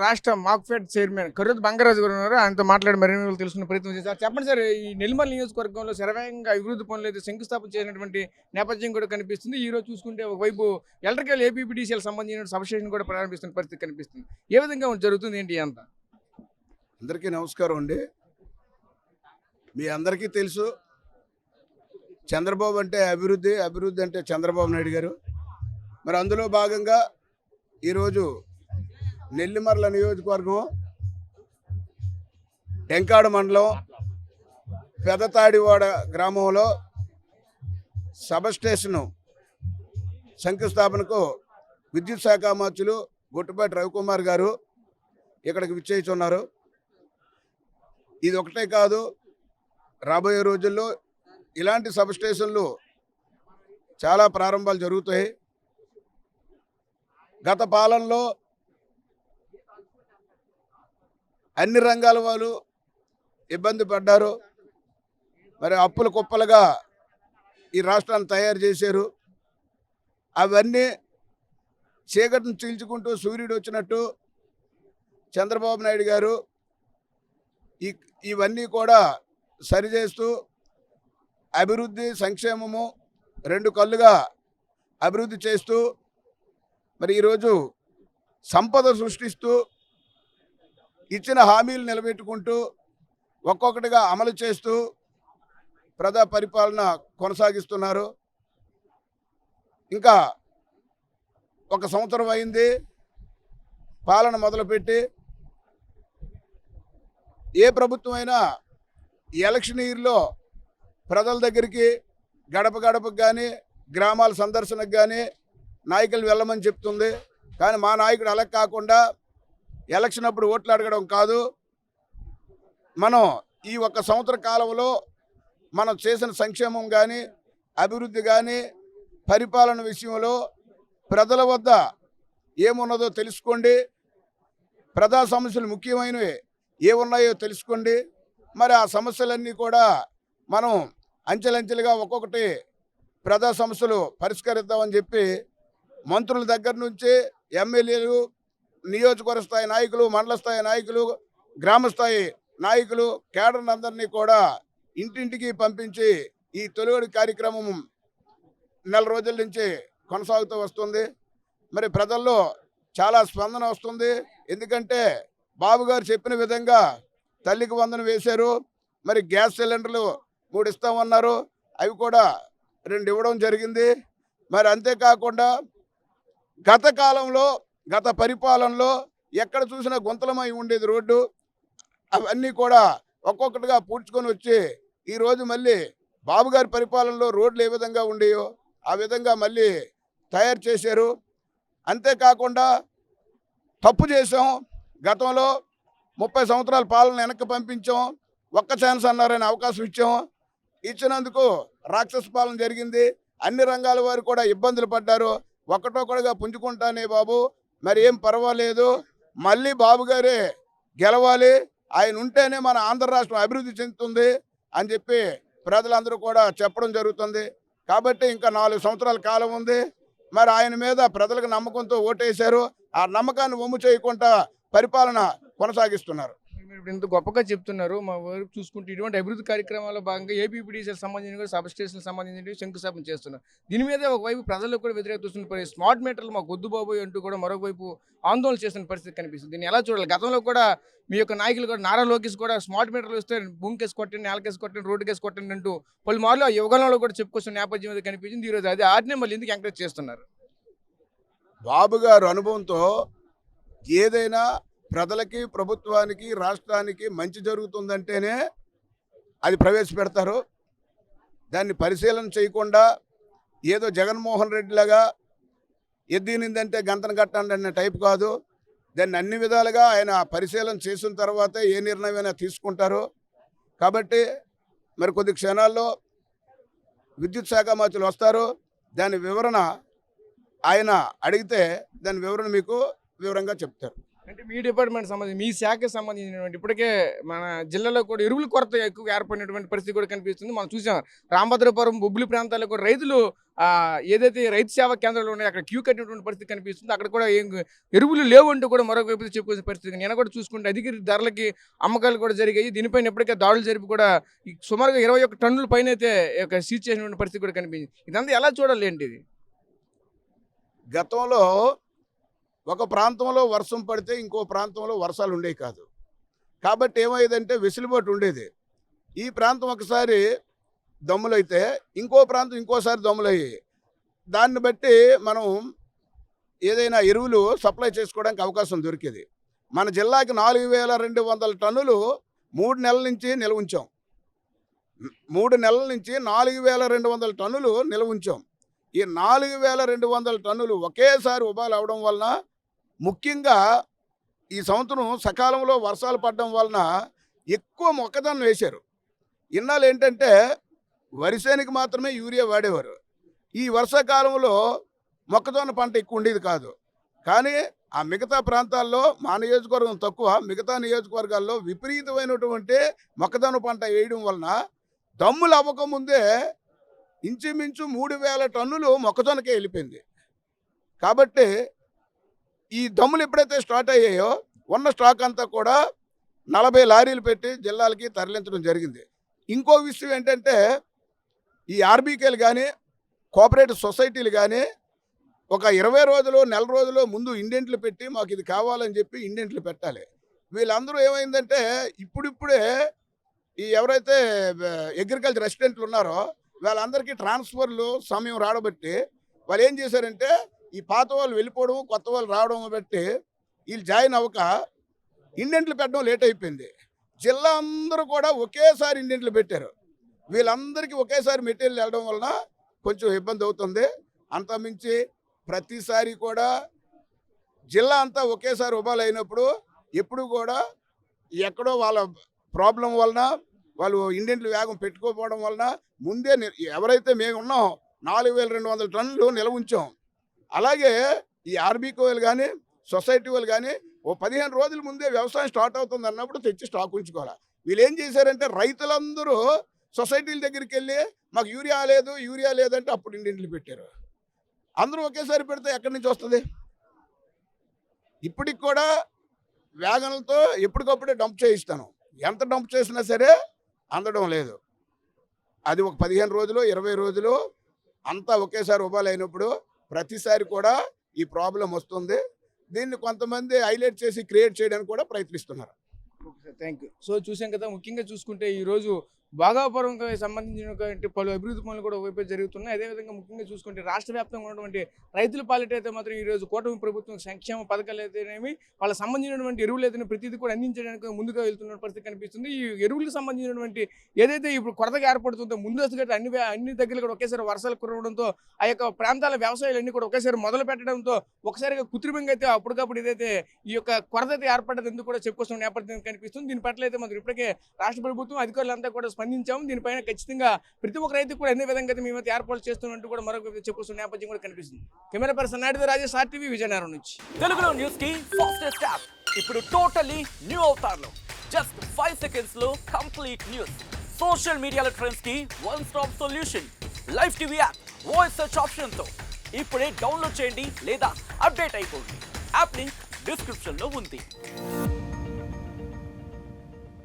రాష్ట్ర మాక్ఫెడ్ చైర్మన్ కర్రోతు బంగారాజు గారు ఉన్నారు. ఆయనతో మాట్లాడి మరిన్ని వివరాలు తెలుసుకునే ప్రయత్నం చేశారు. చెప్పండి సార్, ఈ నెల్లిమల నియోజకవర్గంలో శరవేగంగా అభివృద్ధి పనులు అయితే శంకుస్థాపన చేసినటువంటి నేపథ్యం కూడా కనిపిస్తుంది. ఈ రోజు చూసుకుంటే ఒకవైపు ఎలక్ట్రికల్ ఏపీపీడీసీఎల్ సంబంధించిన సబ్స్టేషన్ కూడా ప్రారంభిస్తున్న పరిస్థితి కనిపిస్తుంది. ఏ విధంగా జరుగుతుంది ఏంటి అంతా? అందరికీ నమస్కారం అండి. మీ అందరికీ తెలుసు, చంద్రబాబు అంటే అభివృద్ధి, అభివృద్ధి అంటే చంద్రబాబు నాయుడు గారు. మరి అందులో భాగంగా ఈరోజు నెల్లిమర్ల నియోజకవర్గం టెంకాడు మండలం పెదతాడివాడ గ్రామంలో సబ్స్టేషను శంకుస్థాపనకు విద్యుత్ శాఖ మంత్రులు గొట్టుపాటి రవికుమార్ గారు ఇక్కడికి విచ్చేస్తున్నారు. ఇది ఒకటే కాదు, రాబోయే రోజుల్లో ఇలాంటి సబ్స్టేషన్లు చాలా ప్రారంభాలు జరుగుతాయి. గత పాలనలో అన్ని రంగాల వాళ్ళు ఇబ్బంది పడ్డారు. మరి అప్పుల కుప్పలుగా ఈ రాష్ట్రాన్ని తయారు చేశారు. అవన్నీ చీకటిని చీల్చుకుంటూ సూర్యుడు వచ్చినట్టు చంద్రబాబు నాయుడు గారు ఇవన్నీ కూడా సరిచేస్తూ అభివృద్ధి సంక్షేమము రెండు కళ్ళుగా అభివృద్ధి చేస్తూ మరి ఈరోజు సంపద సృష్టిస్తూ ఇచ్చిన హామీలు నిలబెట్టుకుంటూ ఒక్కొక్కటిగా అమలు చేస్తూ ప్రజా పరిపాలన కొనసాగిస్తున్నారు. ఇంకా ఒక సంవత్సరం అయింది పాలన మొదలుపెట్టి. ఏ ప్రభుత్వం అయినా ఎలక్షన్ ఇయర్లో ప్రజల దగ్గరికి గడప గడపకు కానీ గ్రామాల సందర్శనకు కానీ నాయకులు వెళ్ళమని చెప్తుంది. కానీ మా నాయకుడు అలా కాకుండా ఎలక్షన్ అప్పుడు ఓట్లు అడగడం కాదు, మనం ఈ ఒక్క సంవత్సర కాలంలో మనం చేసిన సంక్షేమం కానీ అభివృద్ధి కానీ పరిపాలన విషయంలో ప్రజల వద్ద ఏమున్నదో తెలుసుకోండి, ప్రజా సమస్యలు ముఖ్యమైనవి ఏమున్నాయో తెలుసుకోండి, మరి ఆ సమస్యలన్నీ కూడా మనం అంచెలంచెలుగా ఒక్కొక్కటి ప్రజా సమస్యలు పరిష్కరిద్దామని చెప్పి మంత్రుల దగ్గర నుంచి ఎమ్మెల్యేలు, నియోజకవర్గ స్థాయి నాయకులు, మండల స్థాయి నాయకులు, గ్రామ స్థాయి నాయకులు, కేడర్ అందరినీ కూడా ఇంటింటికి పంపించి ఈ తొలివడి కార్యక్రమం నెల రోజుల నుంచి కొనసాగుతూ వస్తుంది. మరి ప్రజల్లో చాలా స్పందన వస్తుంది. ఎందుకంటే బాబు గారు చెప్పిన విధంగా తల్లికి వందనం వేశారు. మరి గ్యాస్ సిలిండర్లు 3 ఇస్తామన్నారు, అవి కూడా 2 ఇవ్వడం జరిగింది. మరి అంతేకాకుండా గత కాలంలో గత పరిపాలనలో ఎక్కడ చూసినా గుంతలమై ఉండేది రోడ్డు, అవన్నీ కూడా ఒక్కొక్కటిగా పూడ్చుకొని వచ్చి ఈరోజు మళ్ళీ బాబు గారి పరిపాలనలో రోడ్లు ఏ విధంగా ఉండేయో ఆ విధంగా మళ్ళీ తయారు చేశారు. అంతేకాకుండా తప్పు చేసాం, గతంలో 30 సంవత్సరాల పాలన వెనక్కి పంపించాం, ఒక్క ఛాన్స్ అన్నారని అవకాశం ఇచ్చాం. ఇచ్చినందుకు రాక్షస పాలన జరిగింది. అన్ని రంగాల వారు కూడా ఇబ్బందులు పడ్డారు. ఒక్కటొక్కడుగా పుంజుకుంటానే బాబు, మరి ఏం పర్వాలేదు, మళ్ళీ బాబు గారే గెలవాలి, ఆయన ఉంటేనే మన ఆంధ్ర రాష్ట్రం అభివృద్ధి చెందుతుంది అని చెప్పి ప్రజలందరూ కూడా చెప్పడం జరుగుతుంది. కాబట్టి ఇంకా 4 సంవత్సరాల కాలం ఉంది. మరి ఆయన మీద ప్రజలకు నమ్మకంతో ఓటేశారు. ఆ నమ్మకాన్ని వమ్ము చేయకుండా పరిపాలన కొనసాగిస్తున్నారు. మీరు ఇంత గొప్పగా చెప్తున్నారు. మా వరకు చూసుకుంటే ఇటువంటి అభివృద్ధి కార్యక్రమాల్లో భాగంగా ఏపీపీడీసీఎల్ సంబంధించిన కూడా సబ్ స్టేషన్ సంబంధించి శంకుస్థాపన చేస్తున్నారు. దీని మీద ఒకవైపు ప్రజలకు కూడా వ్యతిరేకత వస్తున్న స్మార్ట్ మీటర్లు మాకు వద్దు బాబోయ్ అంటూ కూడా మరోవైపు ఆందోళన చేస్తున్న పరిస్థితి కనిపిస్తుంది. దీన్ని ఎలా చూడాలి? గతంలో కూడా మీ యొక్క నాయకులు కూడా నారా లోకేష్ కూడా స్మార్ట్ మీటర్లు వస్తే భూమి కేసు కొట్టండి, నేల కేసు కొట్టండి, రోడ్డు కేసు కొట్టండి అంటూ పలుమార్లు ఆ యువగలంలో కూడా చెప్పుకొస్తున్న నేపథ్యం మీద కనిపించింది. ఈరోజు అదే ఆజ్ఞ మళ్ళీ ఎందుకు ఎంకరేజ్ చేస్తున్నారు? బాబు గారు అనుభవంతో ఏదైనా ప్రజలకి, ప్రభుత్వానికి, రాష్ట్రానికి మంచి జరుగుతుందంటేనే అది ప్రవేశపెడతారు. దాన్ని పరిశీలన చేయకుండా ఏదో జగన్మోహన్ రెడ్డి లాగా ఎద్దినిందంటే గంతను కట్టండి అనే టైప్ కాదు. దాన్ని అన్ని విధాలుగా ఆయన పరిశీలన చేసిన తర్వాతే ఏ నిర్ణయమైనా తీసుకుంటారు. కాబట్టి మరి కొద్ది క్షణాల్లో విద్యుత్ శాఖ మంత్రులు వస్తారు. దాని వివరణ ఆయన అడిగితే దాని వివరణ మీకు వివరంగా చెప్తారు. అంటే మీ డిపార్ట్మెంట్ సంబంధించి మీ శాఖకి సంబంధించినటువంటి ఇప్పటికే మన జిల్లాలో కూడా ఎరువుల కొరత ఎక్కువ ఏర్పడినటువంటి పరిస్థితి కూడా కనిపిస్తుంది. మనం చూసాం రామభద్రపురం బొబ్బిలి ప్రాంతాల్లో కూడా రైతులు ఏదైతే రైతు సేవా కేంద్రాలు ఉన్నాయో అక్కడ క్యూ కట్టినటువంటి పరిస్థితి కనిపిస్తుంది. అక్కడ కూడా ఏం ఎరువులు లేవంటూ కూడా మరొక వైపు చెప్పుకునే పరిస్థితి. నేను కూడా చూసుకుంటే అధిక ధరలకి అమ్మకాలు కూడా జరిగాయి. దీనిపైన ఇప్పటికే దాడులు జరిపి కూడా సుమారుగా 21 టన్నుల పైన అయితే సీజ్ చేసినటువంటి పరిస్థితి కూడా కనిపించింది. ఇదంతా ఎలా చూడాలి ఏంటి ఇది? గతంలో ఒక ప్రాంతంలో వర్షం పడితే ఇంకో ప్రాంతంలో వర్షాలు ఉండేవి కాదు. కాబట్టి ఏమయ్యేదంటే వెసులుబాటు ఉండేది. ఈ ప్రాంతం ఒకసారి దమ్ములైతే ఇంకో ప్రాంతం ఇంకోసారి దమ్ములయ్యాయి. దాన్ని బట్టి మనం ఏదైనా ఎరువులు సప్లై చేసుకోవడానికి అవకాశం దొరికేది. మన జిల్లాకి 4200 టన్నులు 3 నెలల నుంచి నిల్వ ఉంచాం. 3 నెలల నుంచి 4200 టన్నులు నిల్వ ఉంచాం. ఈ 4200 టన్నులు ఒకేసారి ఉబాలు అవడం వలన, ముఖ్యంగా ఈ సంవత్సరం సకాలంలో వర్షాలు పడడం వలన ఎక్కువ మొక్కజొన్న వేశారు. ఇన్నాళ్ళు ఏంటంటే వరిసేనికి మాత్రమే యూరియా వాడేవారు. ఈ వర్షాకాలంలో మొక్కజొన్న పంట ఎక్కువ ఉండేది కాదు. కానీ ఆ మిగతా ప్రాంతాల్లో మా నియోజకవర్గం తక్కువ, మిగతా నియోజకవర్గాల్లో విపరీతమైనటువంటి మొక్కజొన్న పంట వేయడం వలన దమ్ములు అవ్వకముందే ఇంచుమించు 3000 టన్నులు మొక్కజొన్నకే వెళ్ళిపోయింది. కాబట్టి ఈ దమ్ములు ఎప్పుడైతే స్టార్ట్ అయ్యాయో ఉన్న స్టాక్ అంతా కూడా 40 లారీలు పెట్టి జిల్లాలకి తరలించడం జరిగింది. ఇంకో విషయం ఏంటంటే ఈ ఆర్బీకేలు కానీ కోఆపరేటివ్ సొసైటీలు కానీ ఒక 20 రోజులు నెల రోజులు ముందు ఇండెంట్లు పెట్టి మాకు ఇది కావాలని చెప్పి ఇండెంట్లు పెట్టాలి. వీళ్ళందరూ ఏమైందంటే ఇప్పుడిప్పుడే ఈ ఎవరైతే అగ్రికల్చర్ అసిస్టెంట్లు ఉన్నారో వాళ్ళందరికీ ట్రాన్స్ఫర్లు సమయం రావబట్టి వాళ్ళు ఏం చేశారంటే ఈ పాత వాళ్ళు వెళ్ళిపోవడం, కొత్త వాళ్ళు రావడం బట్టి వీళ్ళు జాయిన్ అవ్వక ఇండెంట్లు పెట్టడం లేట్ అయిపోయింది. జిల్లా అందరూ కూడా ఒకేసారి ఇండెంట్లు పెట్టారు. వీళ్ళందరికీ ఒకేసారి మెటీరియల్ వెళ్ళడం వలన కొంచెం ఇబ్బంది అవుతుంది. అంతమించి ప్రతిసారి కూడా జిల్లా అంతా ఒకేసారి ఉబాలు అయినప్పుడు ఎప్పుడు కూడా ఎక్కడో వాళ్ళ ప్రాబ్లం వలన వాళ్ళు ఇండెంట్లు వేగం పెట్టుకోకపోవడం వలన ముందే ఎవరైతే మేము ఉన్నాం 4200 టన్నులు నిల్వ ఉంచాం. అలాగే ఈ ఆర్బీకోలు కానీ సొసైటీ వాళ్ళు కానీ ఓ 15 రోజుల ముందే వ్యవసాయం స్టార్ట్ అవుతుంది అన్నప్పుడు తెచ్చి స్టాక్ ఉంచుకోవాలి. వీళ్ళు ఏం చేశారంటే రైతులందరూ సొసైటీల దగ్గరికి వెళ్ళి మాకు యూరియా లేదంటే అప్పుడు ఇండెంట్లు పెట్టారు. అందరూ ఒకేసారి పెడితే ఎక్కడి నుంచి వస్తుంది? ఇప్పటికి కూడా వ్యాగన్లతో ఎప్పటికప్పుడే డంప్ చేయిస్తాను. ఎంత డంప్ చేసినా సరే అందడం లేదు. అది ఒక 15 రోజులు 20 రోజులు అంతా ఒకేసారి ఉబాలు అయినప్పుడు ప్రతిసారి కూడా ఈ ప్రాబ్లం వస్తుంది. దీన్ని కొంతమంది హైలైట్ చేసి క్రియేట్ చేయడానికి కూడా ప్రయత్నిస్తున్నారు. Thank you. సో చూసాం కదా, ముఖ్యంగా చూసుకుంటే ఈరోజు భాగాపురంకి సంబంధించినటువంటి పలు అభివృద్ధి పనులు కూడా వైపు జరుగుతున్నాయి. అదేవిధంగా ముఖ్యంగా చూసుకుంటే రాష్ట్ర వ్యాప్తంగా ఉన్నటువంటి రైతుల పాలిట అయితే మాత్రం ఈరోజు కూటమి ప్రభుత్వం సంక్షేమ పథకాలు అయితేనేమి వాళ్ళకి సంబంధించినటువంటి ఎరువులు అయితే ప్రతిదీ కూడా అందించడానికి ముందుగా వెళ్తున్న పరిస్థితి కనిపిస్తుంది. ఈ ఎరువులకు సంబంధించినటువంటి ఏదైతే ఇప్పుడు కొరతగా ఏర్పడుతుందో ముందస్తుగా అన్ని దగ్గరలు కూడా ఒకేసారి వర్షాలు కురవడంతో ఆ యొక్క ప్రాంతాల వ్యవసాయాలన్నీ కూడా ఒకేసారి మొదలు పెట్టడంతో ఒకసారిగా కృత్రిమంగా అయితే అప్పటికప్పుడు ఏదైతే ఈ యొక్క కొరత అయితే ఏర్పడ్డది ఎందుకు కూడా చెప్పుకొస్తున్న నేపథ్యం కనిపిస్తుంది. దీని పట్ల అయితే మాత్రం ఇప్పటికే రాష్ట్ర ప్రభుత్వం అధికారులంతా కూడా స్పందించాము. దీనిపైన ఖచ్చితంగా ప్రతి ఒక్క రైతు కూడా అన్ని విధంగా అయితే మేమైతే ఏర్పాటు చేస్తున్నట్టు కూడా మరొక చెప్పుకొస్తున్న నేపథ్యం కూడా కనిపిస్తుంది. Camera person Naidu Rajesh, RTV, Vizianagaram నుంచి. తెలుగులో న్యూస్ కి ఫాస్టెస్ట్ యాప్ ఇప్పుడు టోటల్లీ న్యూ అవతార్లో జస్ట్ 5 seconds లో కంప్లీట్ న్యూస్. సోషల్ మీడియాలో ట్రెండ్స్ కి one stop solution. Live TV app voice search option తో ఇప్పుడే డౌన్లోడ్ చేయండి లేదా అప్డేట్ అయిపోండి. యాప్ లింక్ డిస్క్రిప్షన్ లో ఉంది.